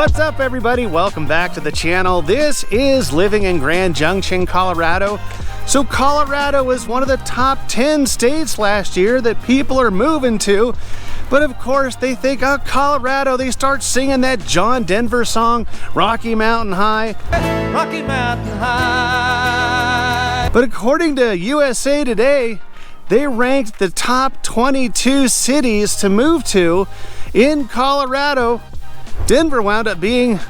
What's up, everybody? Welcome back to the channel. This is living in Grand Junction, Colorado. So Colorado was one of the top 10 states last year that people are moving to. But of course they think, oh, Colorado, they start singing that John Denver song, Rocky Mountain High. Rocky Mountain High. But according to USA Today, they ranked the top 22 cities to move to in Colorado. Denver wound up being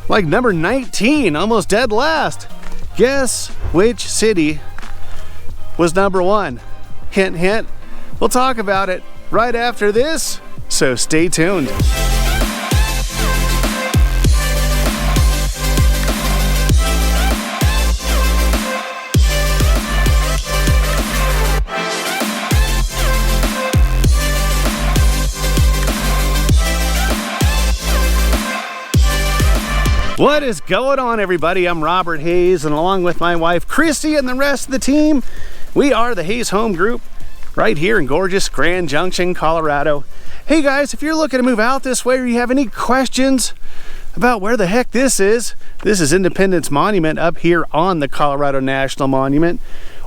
like number 19, almost dead last. Guess which city was number 1? Hint, hint. We'll talk about it right after this, so stay tuned. What is going on, everybody? I'm Robert Hayes, and along with my wife Christie and the rest of the team, we are the Hayes Home Group right here in gorgeous Grand Junction, Colorado. Hey guys, if you're looking to move out this way or you have any questions about where the heck this is Independence Monument up here on the Colorado National Monument,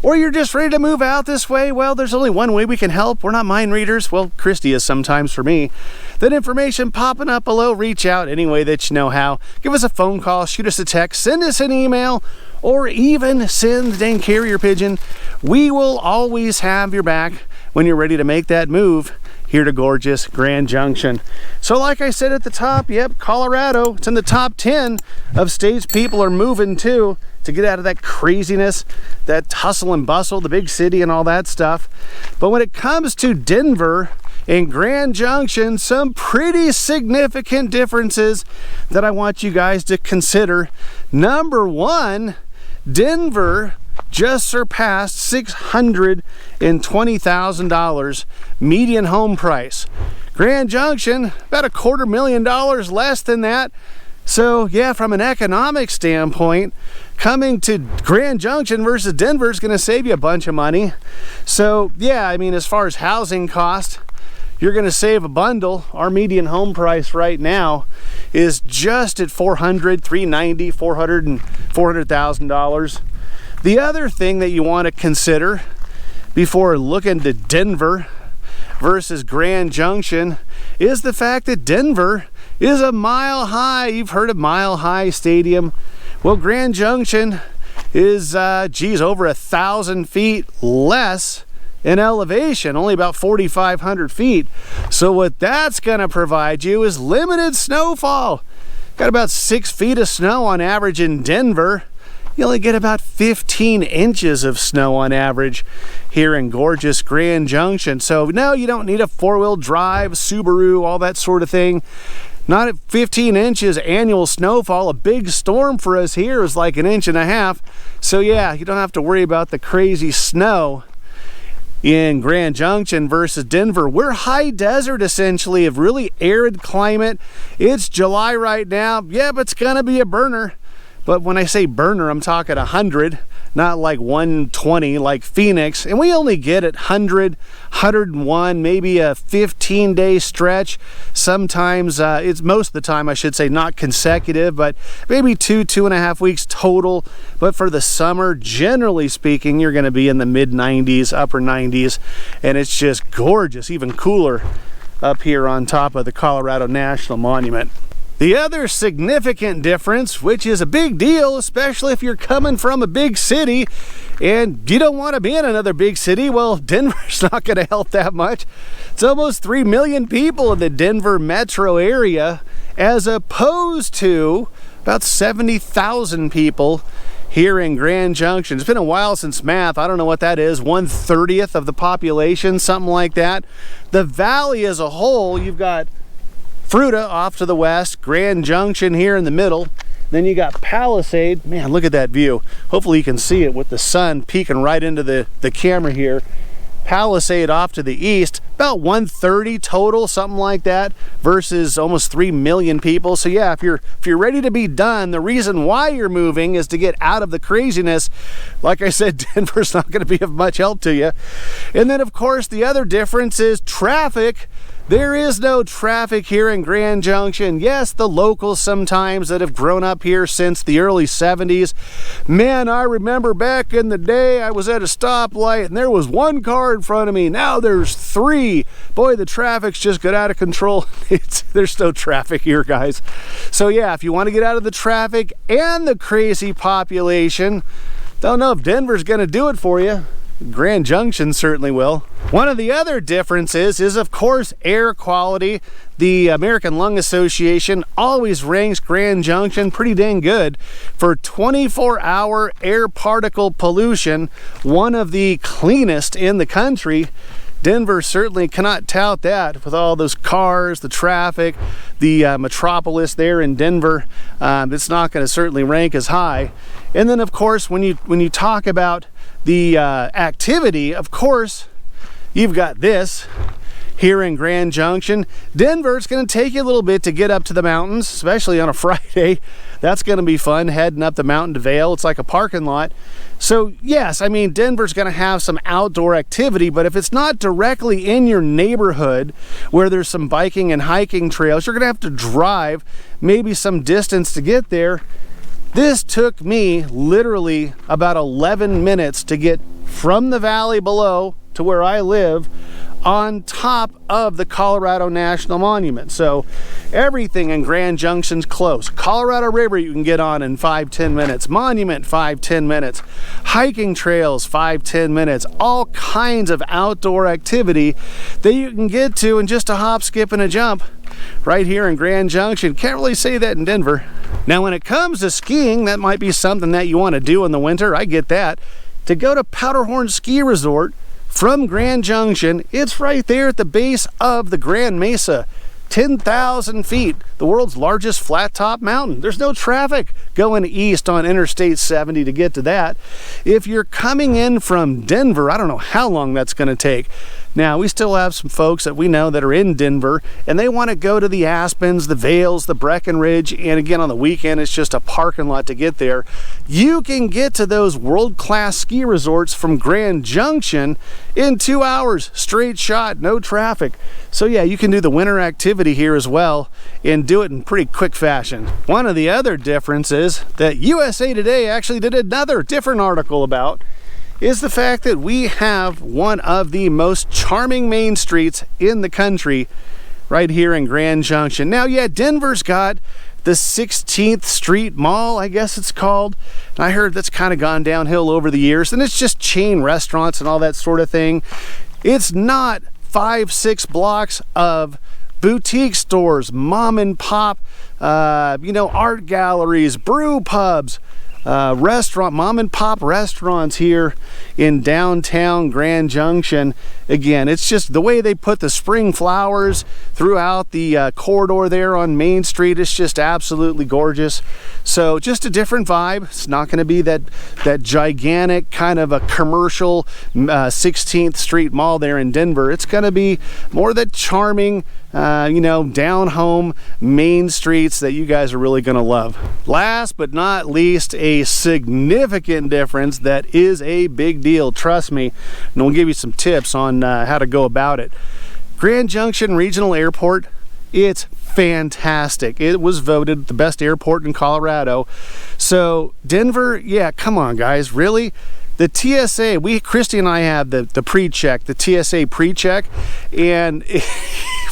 or you're just ready to move out this way, well, there's only one way we can help. We're not mind readers. Well, Christie is sometimes for me. That information popping up below, reach out any way that you know how. Give us a phone call, shoot us a text, send us an email, or even send the dang carrier pigeon. We will always have your back when you're ready to make that move here to gorgeous Grand Junction. So like I said at the top, yep, Colorado, it's in the top 10 of states people are moving to get out of that craziness, that hustle and bustle, the big city and all that stuff. But when it comes to Denver and Grand Junction, some pretty significant differences that I want you guys to consider. Number 1, Denver just surpassed $620,000 median home price. Grand Junction, about $250,000 less than that. So yeah, from an economic standpoint, coming to Grand Junction versus Denver is going to save you a bunch of money. So yeah, I mean, as far as housing cost, you're going to save a bundle. Our median home price right now is just at $400,000. The other thing that you want to consider before looking to Denver versus Grand Junction is the fact that Denver is a mile high. You've heard of Mile High Stadium. Well, Grand Junction is, over 1,000 feet less in elevation, only about 4,500 feet. So what that's going to provide you is limited snowfall. Got about 6 feet of snow on average in Denver. You only get about 15 inches of snow on average here in gorgeous Grand Junction. So no, you don't need a four-wheel drive, Subaru, all that sort of thing. Not at 15 inches annual snowfall. A big storm for us here is like 1.5 inches. So yeah, you don't have to worry about the crazy snow in Grand Junction versus Denver. We're high desert, essentially, of really arid climate. It's July right now. Yeah, but it's gonna be a burner. But when I say burner, I'm talking 100, not like 120 like Phoenix. And we only get it 100, 101, maybe a 15-day stretch. Sometimes, it's most of the time, I should say, not consecutive, but maybe 2.5 weeks total. But for the summer, generally speaking, you're gonna be in the mid-90s, upper 90s, and it's just gorgeous, even cooler up here on top of the Colorado National Monument. The other significant difference, which is a big deal, especially if you're coming from a big city and you don't want to be in another big city, well, Denver's not going to help that much. It's almost 3 million people in the Denver metro area, as opposed to about 70,000 people here in Grand Junction. It's been a while since math. I don't know what that is, 1/30 of the population, something like that. The valley as a whole, you've got Fruita off to the west, Grand Junction here in the middle. Then you got Palisade. Man, look at that view. Hopefully you can see it with the sun peeking right into the camera here. Palisade off to the east, about 130 total, something like that, versus almost 3 million people. So yeah, if you're ready to be done, the reason why you're moving is to get out of the craziness. Like I said, Denver's not going to be of much help to you. And then of course the other difference is traffic There is no traffic here in Grand Junction. Yes, the locals sometimes that have grown up here since the early 70s. Man, I remember back in the day I was at a stoplight and there was one car in front of me. Now there's 3. Boy, the traffic's just got out of control. There's no traffic here, guys. So yeah, if you want to get out of the traffic and the crazy population, don't know if Denver's going to do it for you. Grand Junction certainly will. One of the other differences is, of course, air quality. The American Lung Association always ranks Grand Junction pretty dang good for 24-hour air particle pollution, one of the cleanest in the country. Denver certainly cannot tout that with all those cars, the traffic, the metropolis there in Denver. It's not going to certainly rank as high. And then, of course, when you talk about the activity, of course, you've got this here in Grand Junction. Denver, it's going to take you a little bit to get up to the mountains, especially on a Friday. That's going to be fun, heading up the mountain to Vail. It's like a parking lot. So yes, I mean, Denver's going to have some outdoor activity, but if it's not directly in your neighborhood where there's some biking and hiking trails, you're going to have to drive maybe some distance to get there. This took me literally about 11 minutes to get from the valley below to where I live on top of the Colorado National Monument. So everything in Grand Junction's close. Colorado River you can get on in 5-10 minutes. Monument 5-10 minutes. Hiking trails 5-10 minutes. All kinds of outdoor activity that you can get to in just a hop, skip, and a jump right here in Grand Junction. Can't really say that in Denver. Now when it comes to skiing, that might be something that you want to do in the winter. I get that. To go to Powderhorn Ski Resort from Grand Junction, it's right there at the base of the Grand Mesa. 10,000 feet, the world's largest flat top mountain. There's no traffic going east on Interstate 70 to get to that. If you're coming in from Denver, I don't know how long that's going to take. Now, we still have some folks that we know that are in Denver, and they want to go to the Aspens, the Vales, the Breckenridge, and again, on the weekend, it's just a parking lot to get there. You can get to those world-class ski resorts from Grand Junction in 2 hours, straight shot, no traffic. So yeah, you can do the winter activity here as well and do it in pretty quick fashion. One of the other differences that USA Today actually did another different article about is the fact that we have one of the most charming main streets in the country right here in Grand Junction. Now, yeah, Denver's got the 16th Street Mall, I guess it's called. And I heard that's kind of gone downhill over the years, and it's just chain restaurants and all that sort of thing. It's not 5-6 blocks of boutique stores, mom and pop, art galleries, brew pubs, mom and pop restaurants here in downtown Grand Junction. Again, it's just the way they put the spring flowers throughout the corridor there on Main Street. It's just absolutely gorgeous. So just a different vibe. It's not going to be that gigantic kind of a commercial 16th Street Mall there in Denver. It's going to be more that charming down home main streets that you guys are really going to love. Last but not least, a significant difference that is a big deal, trust me, and we'll give you some tips on how to go about it. Grand Junction Regional Airport, it's fantastic. It was voted the best airport in Colorado. So Denver, yeah, come on guys, really? The TSA, Christie and I have the pre-check, the TSA pre-check, and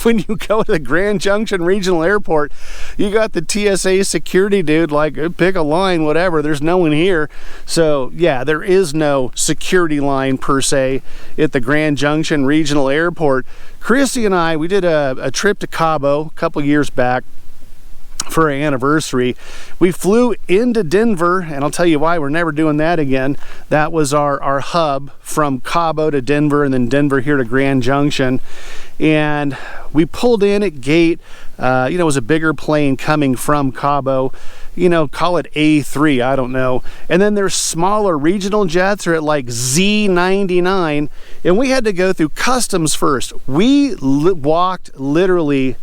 when you go to the Grand Junction Regional Airport, you got the TSA security dude like, pick a line, whatever, there's no one here. So yeah, there is no security line per se at the Grand Junction Regional Airport. Christie and I, we did a trip to Cabo a couple years back for our anniversary. We flew into Denver, and I'll tell you why we're never doing that again. That was our hub from Cabo to Denver, and then Denver here to Grand Junction. And we pulled in at gate. It was a bigger plane coming from Cabo. Call it A3, I don't know. And then there's smaller regional jets are at like Z99, and we had to go through customs first. We walked literally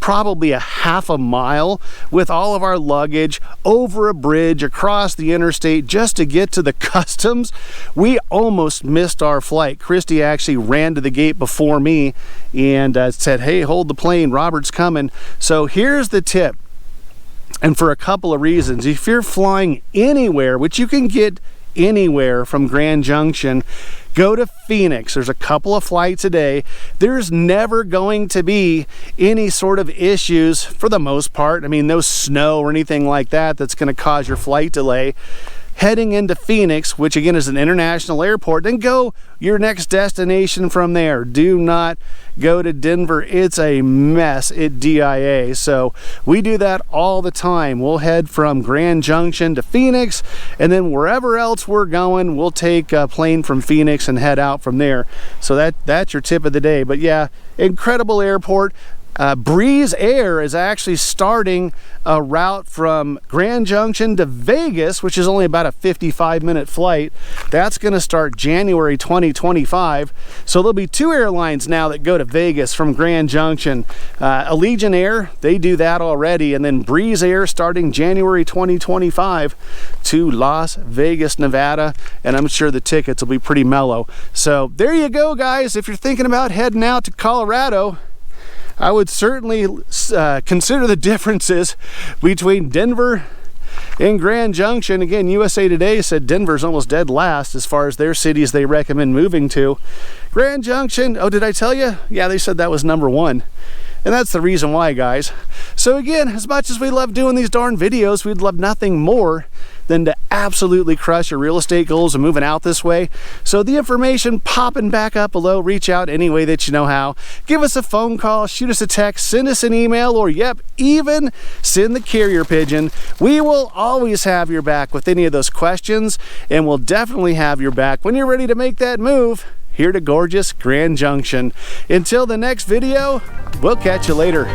probably a half a mile with all of our luggage over a bridge across the interstate just to get to the customs. We almost missed our flight. Christie actually ran to the gate before me and said, hey, hold the plane, Robert's coming. So here's the tip, and for a couple of reasons. If you're flying anywhere, which you can get anywhere from Grand Junction, go to Phoenix. There's a couple of flights a day. There's never going to be any sort of issues for the most part. I mean, no snow or anything like that that's going to cause your flight delay. Heading into Phoenix, which again is an international airport, then go your next destination from there. Do not go to Denver. It's a mess at DIA. So we do that all the time. We'll head from Grand Junction to Phoenix, and then wherever else we're going, we'll take a plane from Phoenix and head out from there. So that's your tip of the day. But yeah, incredible airport. Breeze Air is actually starting a route from Grand Junction to Vegas, which is only about a 55-minute flight. That's going to start January 2025. So there'll be 2 airlines now that go to Vegas from Grand Junction. Allegiant Air, they do that already, and then Breeze Air starting January 2025 to Las Vegas, Nevada, and I'm sure the tickets will be pretty mellow. So there you go, guys. If you're thinking about heading out to Colorado, I would certainly consider the differences between Denver and Grand Junction. Again, USA Today said Denver's almost dead last as far as their cities they recommend moving to. Grand Junction, oh, did I tell you? Yeah, they said that was #1. And that's the reason why, guys. So again, as much as we love doing these darn videos, we'd love nothing more than to absolutely crush your real estate goals and moving out this way. So the information popping back up below, reach out any way that you know how. Give us a phone call, shoot us a text, send us an email, or yep, even send the carrier pigeon. We will always have your back with any of those questions, and we'll definitely have your back when you're ready to make that move here to gorgeous Grand Junction. Until the next video, we'll catch you later.